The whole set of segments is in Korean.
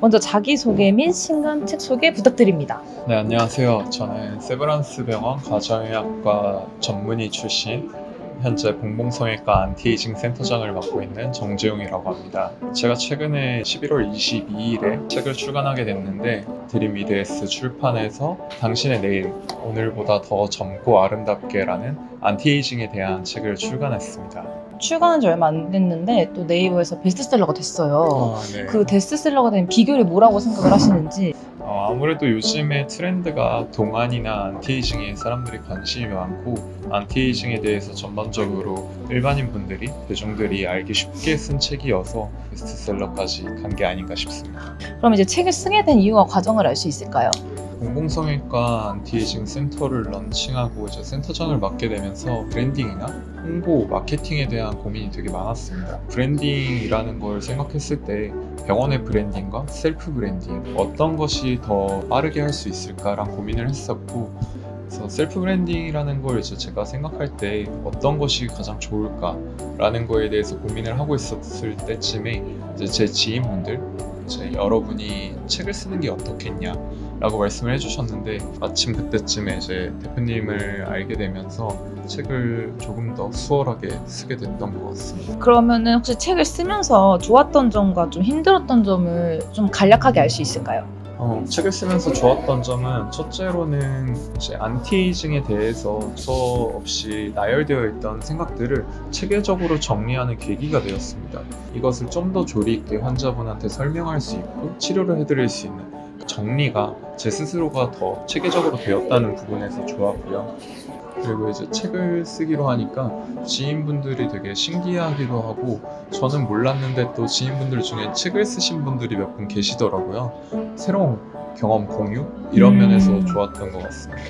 먼저 자기소개 및 신간책 소개 부탁드립니다. 네, 안녕하세요. 저는 세브란스 병원 가정의학과 전문의 출신, 현재 봉봉성형외과 안티에이징 센터장을 맡고 있는 정재용이라고 합니다. 제가 최근에 11월 22일에 책을 출간하게 됐는데, 드림미드에스 출판에서 당신의 내일, 오늘보다 더 젊고 아름답게라는 안티에이징에 대한 책을 출간했습니다. 출간한 지 얼마 안 됐는데 또 네이버에서 베스트셀러가 됐어요. 네. 그 베스트셀러가 된 비결이 뭐라고 생각을 하시는지? 아무래도 요즘의 트렌드가 동안이나 안티에이징에 사람들이 관심이 많고, 안티에이징에 대해서 전반적으로 일반인 분들이, 대중들이 알기 쉽게 쓴 책이어서 베스트셀러까지 간 게 아닌가 싶습니다. 그럼 이제 책을 쓰게 된 이유와 과정을 알 수 있을까요? 봉봉성형외과 안티에이징 센터를 런칭하고 이제 센터장을 맡게 되면서 브랜딩이나 홍보, 마케팅에 대한 고민이 되게 많았습니다. 브랜딩이라는 걸 생각했을 때 병원의 브랜딩과 셀프 브랜딩, 어떤 것이 더 빠르게 할 수 있을까란 고민을 했었고, 그래서 셀프 브랜딩이라는 걸 이제 제가 생각할 때 어떤 것이 가장 좋을까라는 거에 대해서 고민을 하고 있었을 때쯤에 이제 제 지인분들, 이제 여러분이 책을 쓰는 게 어떻겠냐 라고 말씀을 해주셨는데, 마침 그때쯤에 이제 대표님을 알게 되면서 책을 조금 더 수월하게 쓰게 됐던 것 같습니다. 그러면은 혹시 책을 쓰면서 좋았던 점과 좀 힘들었던 점을 좀 간략하게 알 수 있을까요? 책을 쓰면서 좋았던 점은, 첫째로는 이제 안티에이징에 대해서 없이 나열되어 있던 생각들을 체계적으로 정리하는 계기가 되었습니다. 이것을 좀 더 조리 있게 환자분한테 설명할 수 있고 치료를 해드릴 수 있는 정리가 제 스스로가 더 체계적으로 되었다는 부분에서 좋았고요. 그리고 이제 책을 쓰기로 하니까 지인분들이 되게 신기해하기도 하고, 저는 몰랐는데 또 지인분들 중에 책을 쓰신 분들이 몇 분 계시더라고요. 새로운 경험 공유? 이런 면에서 좋았던 것 같습니다.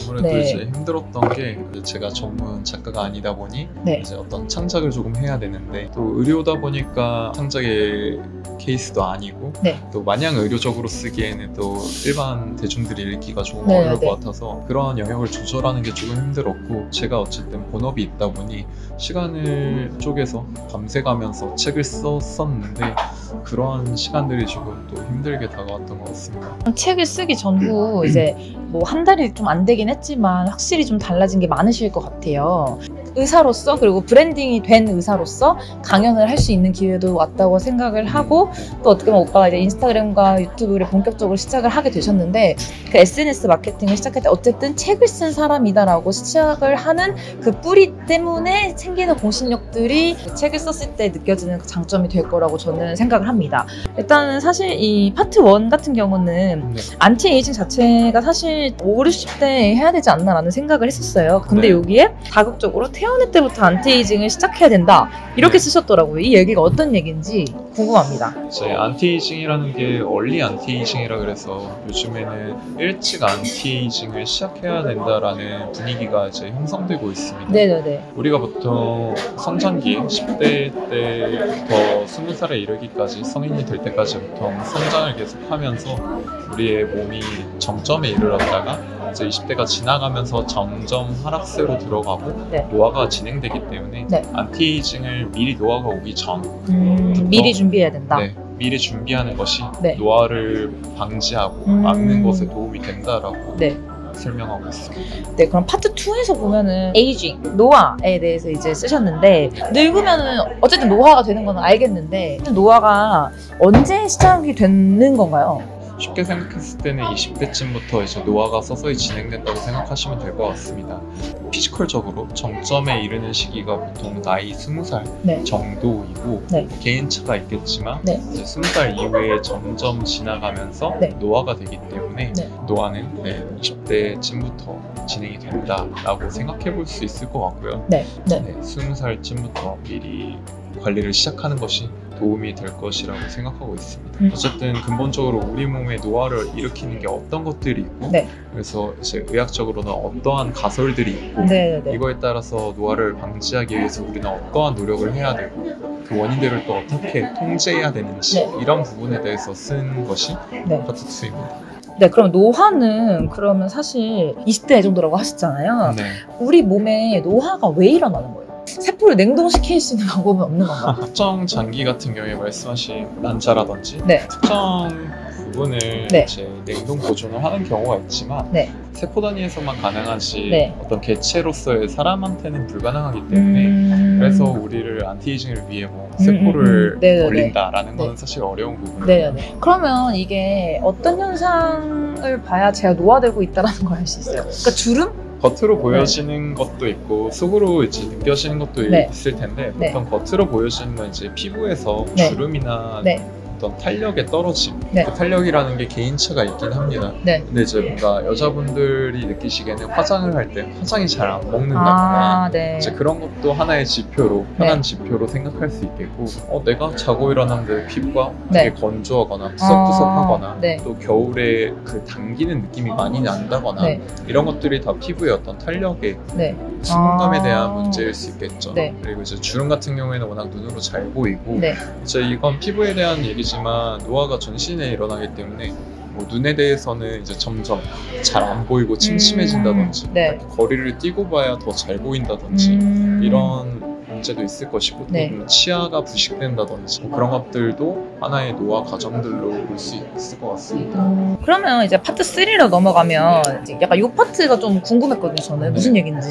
아무래도 네. 이제 힘들었던 게, 제가 전문 작가가 아니다 보니 네. 이제 어떤 창작을 조금 해야 되는데, 또 의료다 보니까 창작의 케이스도 아니고, 네. 또 마냥 의료적으로 쓰기에는 또 일반 대중들이 읽기가 조금 네, 어려울 네. 것 같아서 그런 영역을 조절하는 게 조금 힘들었고, 제가 어쨌든 본업이 있다 보니 시간을 쪼개서 밤새가면서 책을 썼었는데, 그런 시간들이 조금 또 힘들게 다가왔던 것 같습니다. 책을 쓰기 전후 이제 뭐 한 달이 좀 안 되긴 했지만 확실히 좀 달라진 게 많으실 것 같아요. 의사로서, 그리고 브랜딩이 된 의사로서 강연을 할 수 있는 기회도 왔다고 생각을 하고, 또 어떻게 보면 오빠가 이제 인스타그램과 유튜브를 본격적으로 시작을 하게 되셨는데, 그 SNS 마케팅을 시작할 때 어쨌든 책을 쓴 사람이다라고 시작을 하는 그 뿌리 때문에 생기는 공신력들이 책을 썼을 때 느껴지는 그 장점이 될 거라고 저는 생각을 합니다. 일단은 사실 이 파트 1 같은 경우는 안티에이징 자체가 사실 5, 60대 해야 되지 않나라는 생각을 했었어요. 근데 여기에 다국적으로 태어날 때부터 안티에이징을 시작해야 된다 이렇게 쓰셨더라고요. 이 얘기가 어떤 얘기인지 궁금합니다. 이제 안티에이징이라는 게 얼리 안티에이징이라 그래서 요즘에는 일찍 안티에이징을 시작해야 된다라는 분위기가 이제 형성되고 있습니다. 네네네. 우리가 보통 성장기 10대 때부터 20살에 이르기까지, 성인이 될 때까지 보통 성장을 계속하면서 우리의 몸이 정점에 이르렀다가 이제 20대가 지나가면서 점점 하락세로 들어가고 노화가 진행되기 때문에 안티에이징을 미리 노화가 오기 전 미리 준비해야 된다. 미리 준비하는 것이 네. 노화를 방지하고 막는 것에 도움이 된다라고 설명하고 있습니다. 네, 그럼 파트 2에서 보면은 에이징, 노화에 대해서 이제 쓰셨는데, 늙으면은 어쨌든 노화가 되는 건 알겠는데, 노화가 언제 시작이 되는 건가요? 쉽게 생각했을 때는 20대쯤부터 이제 노화가 서서히 진행된다고 생각하시면 될 것 같습니다. 피지컬적으로 정점에 이르는 시기가 보통 나이 20살 정도이고, 개인차가 있겠지만 이제 20살 이후에 점점 지나가면서 노화가 되기 때문에 노화는 20대쯤부터 진행이 된다라고 생각해 볼 수 있을 것 같고요. 20살쯤부터 미리 관리를 시작하는 것이 도움이 될 것이라고 생각하고 있습니다. 어쨌든 근본적으로 우리 몸에 노화를 일으키는 게 어떤 것들이 있고, 그래서 이제 의학적으로는 어떠한 가설들이 있고, 이거에 따라서 노화를 방지하기 위해서 우리는 어떠한 노력을 해야 되고, 그 원인들을 또 어떻게 통제해야 되는지, 이런 부분에 대해서 쓴 것이 파트 2입니다. 네, 그럼 노화는 그러면 사실 20대 정도라고 하셨잖아요. 우리 몸에 노화가 왜 일어나는 거예요? 세포를 냉동시킬 수 있는 방법은 없는 건가요? 특정 장기 같은 경우에 말씀하신 난자라든지 네. 특정 부분을 네. 이제 냉동 보존을 하는 경우가 있지만 네. 세포 단위에서만 가능하지 네. 어떤 개체로서의 사람한테는 불가능하기 때문에 그래서 우리를 안티에이징을 위해 뭐 세포를 걸린다라는 거는 사실 어려운 부분이에요. 네네. 그러면 이게 어떤 현상을 봐야 제가 노화되고 있다는 걸 알 수 있어요? 그러니까 주름? 겉으로 보여지는 것도 있고 속으로 이제 느껴지는 것도 있을 텐데 보통 겉으로 보여지는 건 이제 피부에서 주름이나 어떤 탄력의 떨어짐, 그 탄력이라는 게 개인차가 있긴 합니다. 근데 이제 뭔가 여자분들이 느끼시기에는 화장을 할 때 화장이 잘 안 먹는다거나 이제 그런 것도 하나의 지표로, 편한 지표로 생각할 수 있겠고 내가 자고 일어났는데 피부가 되게 건조하거나 푸석푸석하거나 또 겨울에 그 당기는 느낌이 많이 난다거나 이런 것들이 다 피부의 어떤 탄력에 수분감에 대한 문제일 수 있겠죠. 그리고 이제 주름 같은 경우에는 워낙 눈으로 잘 보이고 이제 이건 피부에 대한 얘기지만 노화가 전신에 일어나기 때문에 뭐 눈에 대해서는 이제 점점 잘 안 보이고 침침해진다든지 거리를 띄고 봐야 더 잘 보인다든지 이런 문제도 있을 것이고 또 치아가 부식된다든지 뭐 그런 것들도 하나의 노화 과정들로 볼 수 있을 것 같습니다. 그러면 이제 파트 3로 넘어가면 이제 약간 이 파트가 좀 궁금했거든요. 저는 무슨 얘기인지.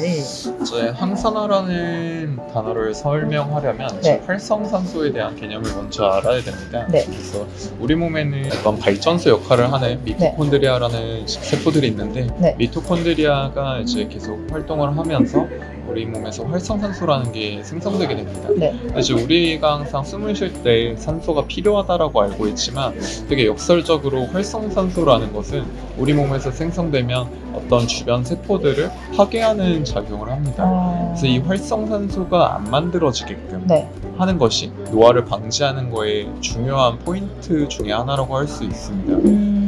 이제 항산화라는 단어를 설명하려면 활성산소에 대한 개념을 먼저 알아야 됩니다. 그래서 우리 몸에는 어떤 발전소 역할을 하는 미토콘드리아라는 세포들이 있는데 미토콘드리아가 이제 계속 활동을 하면서 우리 몸에서 활성산소라는 게 생성되게 됩니다. 이제 우리가 항상 숨을 쉴 때 산소가 필요하다라고 알고 있지만 되게 역설적으로 활성산소라는 것은 우리 몸에서 생성되면 어떤 주변 세포들을 파괴하는 작용을 합니다. 그래서 이 활성산소가 안 만들어지게끔 하는 것이 노화를 방지하는 거에 중요한 포인트 중에 하나라고 할 수 있습니다.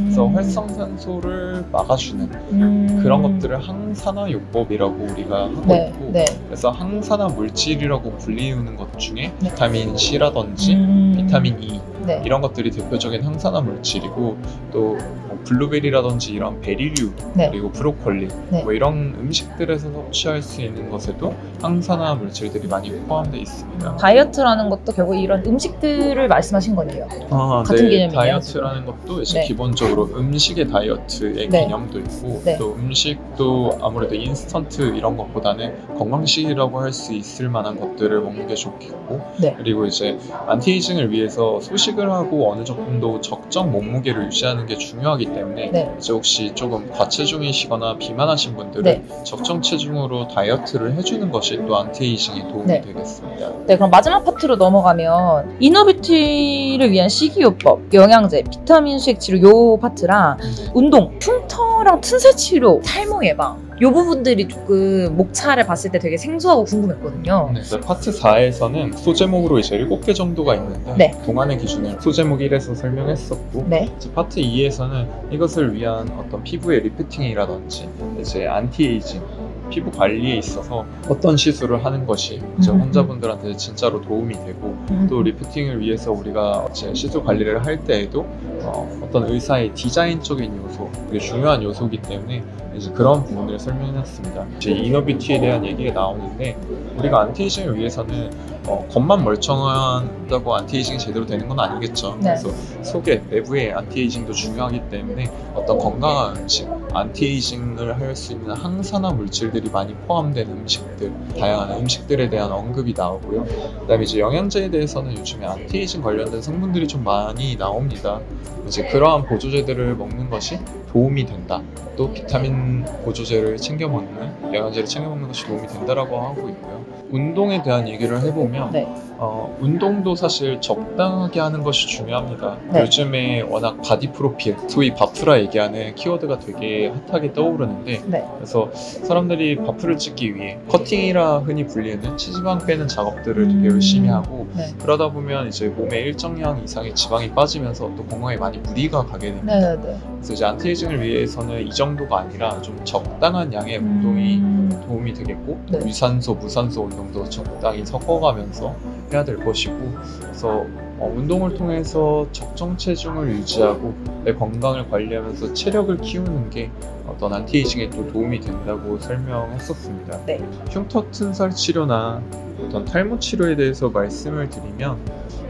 그래서 활성산소를 막아주는 그런 것들을 항산화요법이라고 우리가 하고 있고 그래서 항산화 물질이라고 불리우는 것 중에 비타민 C라든지 비타민 E 이런 것들이 대표적인 항산화 물질이고 또 뭐 블루베리라든지 이런 베리류 그리고 브로콜리 뭐 이런 음식들에서 섭취할 수 있는 것에도 항산화 물질들이 많이 포함되어 있습니다. 다이어트라는 것도 결국 이런 음식들을 말씀하신 거네요. 같은 개념이에요. 다이어트라는 것도 이제 기본적으로 음식의 다이어트의 개념도 있고 또 음식도 아무래도 인스턴트 이런 것보다는 건강식이라고 할 수 있을 만한 것들을 먹는 게 좋겠고 그리고 이제 안티에이징을 위해서 소식을 하고 어느 정도 적정 몸무게를 유지하는 게 중요하기 때문에 이제 혹시 조금 과체중이시거나 비만하신 분들은 적정 체중으로 다이어트를 해주는 것이 또 안티에이징에 도움이 되겠습니다. 그럼 마지막 파트로 넘어가면 이너뷰티를 위한 식이요법, 영양제, 비타민 수액 치료 요 파트랑 운동, 흉터랑 튼살 치료, 탈모 예방 이 부분들이 조금 목차를 봤을 때 되게 생소하고 궁금했거든요. 파트 4에서는 소제목으로 이제 7개 정도가 있는데 동안의 기준을 소제목 1에서 설명했었고 이제 파트 2에서는 이것을 위한 어떤 피부의 리프팅이라든지 이제 안티에이징 피부 관리에 있어서 어떤 시술을 하는 것이 이제 환자분들한테 진짜로 도움이 되고 또 리프팅을 위해서 우리가 이제 시술 관리를 할 때에도 어떤 의사의 디자인적인 요소, 되게 중요한 요소이기 때문에 이제 그런 부분을 설명해놨습니다. 이제 이너뷰티에 대한 얘기가 나오는데 우리가 안티에이징을 위해서는 겉만 멀쩡하다고 안티에이징이 제대로 되는 건 아니겠죠. 그래서 속에 내부의 안티에이징도 중요하기 때문에 어떤 건강한 음식, 안티에이징을 할 수 있는 항산화 물질들이 많이 포함된 음식들, 다양한 음식들에 대한 언급이 나오고요. 그 다음에 이제 영양제에 대해서는 요즘에 안티에이징 관련된 성분들이 좀 많이 나옵니다. 이제 그러한 보조제들을 먹는 것이 도움이 된다. 또 비타민 보조제를 챙겨 먹는, 영양제를 챙겨 먹는 것이 도움이 된다라고 하고 있고요. 운동에 대한 얘기를 해보면 운동도 사실 적당하게 하는 것이 중요합니다. 요즘에 워낙 바디 프로필, 소위 바프라 얘기하는 키워드가 되게 핫하게 떠오르는데 그래서 사람들이 바프를 찍기 위해 커팅이라 흔히 불리는 체지방 빼는 작업들을 되게 열심히 하고 그러다 보면 이제 몸에 일정량 이상의 지방이 빠지면서 또 건강에 많이 무리가 가게 됩니다. 그래서 이제 안티에이징을 위해서는 이 정도가 아니라 좀 적당한 양의 운동이 도움이 되겠고 유산소, 무산소 운동도 적당히 섞어가면서 해야 될 것이고 그래서 운동을 통해서 적정 체중을 유지하고 내 건강을 관리하면서 체력을 키우는 게 어떤 안티에이징에 또 도움이 된다고 설명했었습니다. 흉터 튼살 치료나 어떤 탈모 치료에 대해서 말씀을 드리면,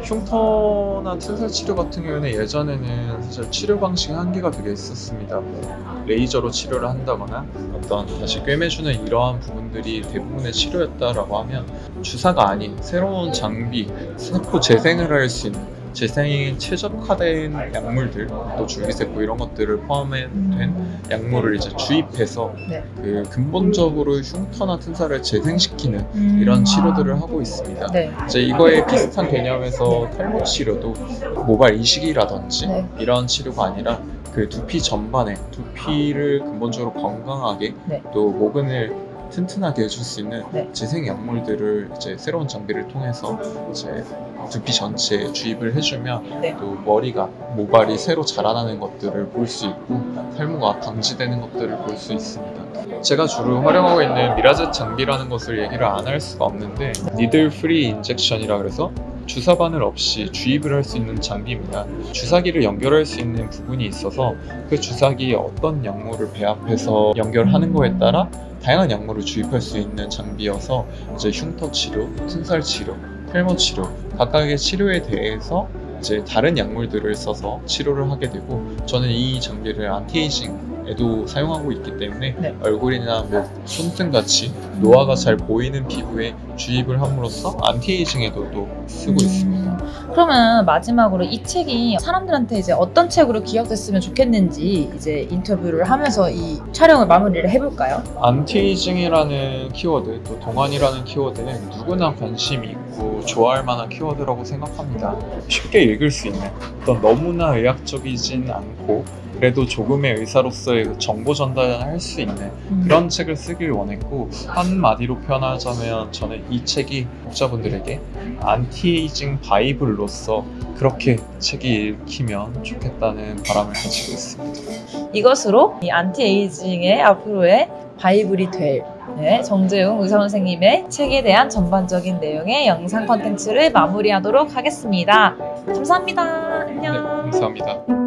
흉터나 튼살 치료 같은 경우는 예전에는 사실 치료 방식의 한계가 되게 있었습니다. 레이저로 치료를 한다거나 어떤 다시 꿰매주는 이러한 부분들이 대부분의 치료였다라고 하면, 주사가 아닌 새로운 장비, 세포 재생을 할 수 있는 재생에 최적화된 약물들, 또 줄기세포 이런 것들을 포함된 약물을 이제 주입해서 그 근본적으로 흉터나 튼살을 재생시키는 이런 치료들을 하고 있습니다. 이제 이거에 비슷한 개념에서 탈모 치료도 모발 이식이라든지 이런 치료가 아니라 그 두피 전반에 두피를 근본적으로 건강하게 또 모근을 튼튼하게 해줄 수 있는 재생 약물들을 이제 새로운 장비를 통해서 이제 두피 전체에 주입을 해주면 또 머리가 모발이 새로 자라나는 것들을 볼 수 있고 탈모가 방지되는 것들을 볼 수 있습니다. 제가 주로 활용하고 있는 미라젯 장비라는 것을 얘기를 안 할 수가 없는데, 니들 프리 인젝션이라 그래서 주사 바늘 없이 주입을 할 수 있는 장비입니다. 주사기를 연결할 수 있는 부분이 있어서 그 주사기에 어떤 약물을 배합해서 연결하는 거에 따라 다양한 약물을 주입할 수 있는 장비여서 이제 흉터 치료, 튼살 치료, 탈모 치료 각각의 치료에 대해서 이제 다른 약물들을 써서 치료를 하게 되고, 저는 이 장비를 안티에이징에도 사용하고 있기 때문에 얼굴이나 뭐 손등같이 노화가 잘 보이는 피부에 주입을 함으로써 안티에이징에도 또 쓰고 있습니다. 그러면 마지막으로 이 책이 사람들한테 이제 어떤 책으로 기억됐으면 좋겠는지 이제 인터뷰를 하면서 이 촬영을 마무리를 해볼까요? 안티에이징이라는 키워드, 또 동안이라는 키워드는 누구나 관심이 있고 좋아할 만한 키워드라고 생각합니다. 쉽게 읽을 수 있는 어떤 너무나 의학적이진 않고 그래도 조금의 의사로서의 정보 전달을 할 수 있는 그런 책을 쓰길 원했고, 한마디로 표현하자면 저는 이 책이 독자분들에게 안티에이징 바이블로서 그렇게 책이 읽히면 좋겠다는 바람을 가지고 있습니다. 이것으로 이 안티에이징의 앞으로의 바이블이 될 정재웅 의사 선생님의 책에 대한 전반적인 내용의 영상 콘텐츠를 마무리하도록 하겠습니다. 감사합니다. 안녕. 네, 감사합니다.